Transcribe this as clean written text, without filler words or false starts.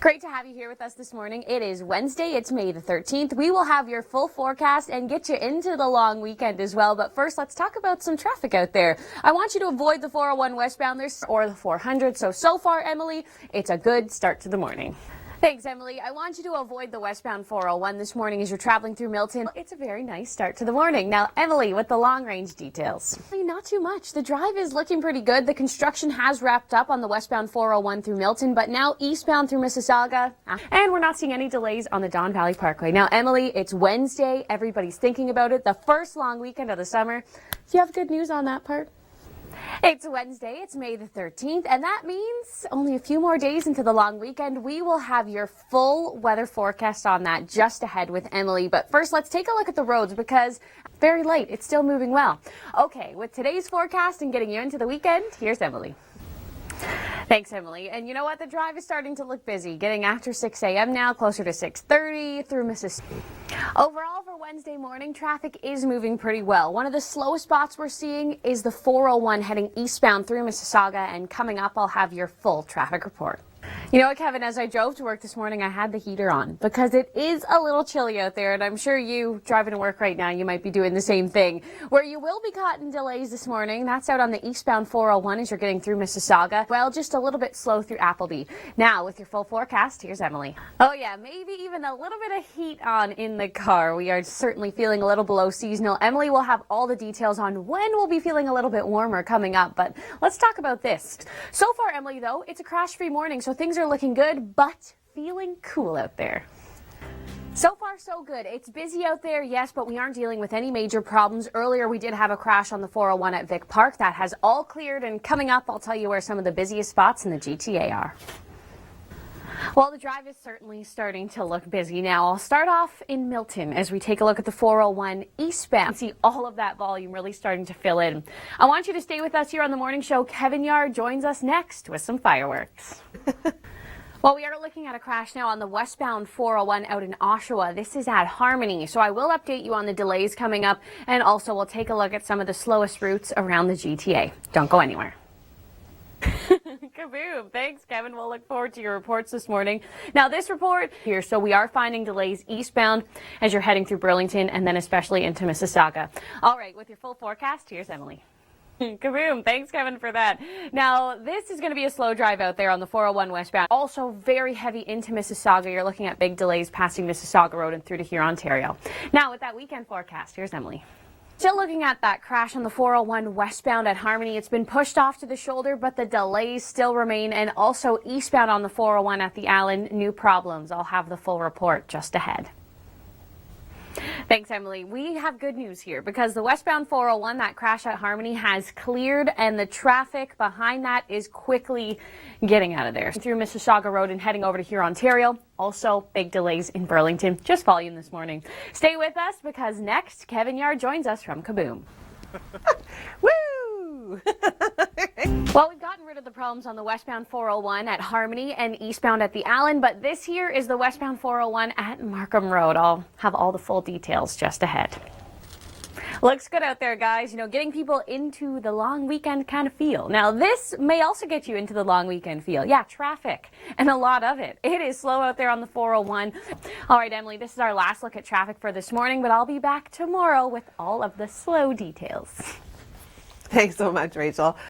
Great to have you here with us this morning. It is Wednesday. It's May the 13th. We will have your full forecast and get you into the long weekend as well. But first, let's talk about some traffic out there. I want you to avoid the 401 westbound or the 400. So far, Emily, it's a good start to the morning. Thanks, Emily. I want you to avoid the westbound 401 this morning as you're traveling through Milton. It's a very nice start to the morning. Now, Emily, with the long-range details. Not too much. The drive is looking pretty good. The construction has wrapped up on the westbound 401 through Milton, but now eastbound through Mississauga. And we're not seeing any delays on the Don Valley Parkway. Now, Emily, it's Wednesday. Everybody's thinking about it. The first long weekend of the summer. Do you have good news on that part? It's Wednesday, it's May the 13th, and that means only a few more days into the long weekend. We will have your full weather forecast on that just ahead with Emily. But first, let's take a look at the roads because very late, it's still moving well. Okay, with today's forecast and getting you into the weekend, here's Emily. Thanks, Emily. And you know what? The drive is starting to look busy. Getting after 6 a.m. now, closer to 6:30 through Mississippi. Overall, for Wednesday morning, traffic is moving pretty well. One of the slowest spots we're seeing is the 401 heading eastbound through Mississauga. And coming up, I'll have your full traffic report. You know what, Kevin, as I drove to work this morning, I had the heater on because it is a little chilly out there, and I'm sure you driving to work right now, you might be doing the same thing. Where you will be caught in delays this morning, that's out on the eastbound 401 as you're getting through Mississauga. Well, just a little bit slow through Appleby. Now, with your full forecast, here's Emily. Oh yeah, maybe even a little bit of heat on in the car. We are certainly feeling a little below seasonal. Emily will have all the details on when we'll be feeling a little bit warmer coming up, but let's talk about this. So far, Emily, though, it's a crash-free morning, so things are looking good, but feeling cool out there. So far, so good. It's busy out there, yes, but we aren't dealing with any major problems. Earlier, we did have a crash on the 401 at Vic Park. That has all cleared, and coming up, I'll tell you where some of the busiest spots in the GTA are. Well, the drive is certainly starting to look busy now. I'll start off in Milton as we take a look at the 401 eastbound. See all of that volume really starting to fill in. I want you to stay with us here on the morning show. Kevin Yard joins us next with some fireworks. Well, we are looking at a crash now on the westbound 401 out in Oshawa. This is at Harmony, so I will update you on the delays coming up, and also we'll take a look at some of the slowest routes around the GTA. Don't go anywhere. Kaboom. Thanks, Kevin. We'll look forward to your reports this morning. Now, this report here, so we are finding delays eastbound as you're heading through Burlington and then especially into Mississauga. All right, with your full forecast, here's Emily. Kaboom. Thanks, Kevin, for that. Now, this is going to be a slow drive out there on the 401 westbound. Also very heavy into Mississauga. You're looking at big delays passing Mississauga Road and through to here, Ontario. Now, with that weekend forecast, here's Emily. Still looking at that crash on the 401 westbound at Harmony. It's been pushed off to the shoulder, but the delays still remain. And also eastbound on the 401 at the Allen, new problems. I'll have the full report just ahead. Thanks, Emily. We have good news here because the westbound 401, that crash at Harmony, has cleared and the traffic behind that is quickly getting out of there. Through Mississauga Road and heading over to here, Ontario. Also, big delays in Burlington. Just volume this morning. Stay with us because next, Kevin Yard joins us from Kaboom. Woo! Well, we've gotten rid of the problems on the westbound 401 at Harmony and eastbound at the Allen, but this here is the westbound 401 at Markham Road. I'll have all the full details just ahead. Looks good out there, guys. You know, getting people into the long weekend kind of feel. Now, this may also get you into the long weekend feel. Yeah, traffic and a lot of it. It is slow out there on the 401. All right, Emily, this is our last look at traffic for this morning, but I'll be back tomorrow with all of the slow details. Thanks so much, Rachel.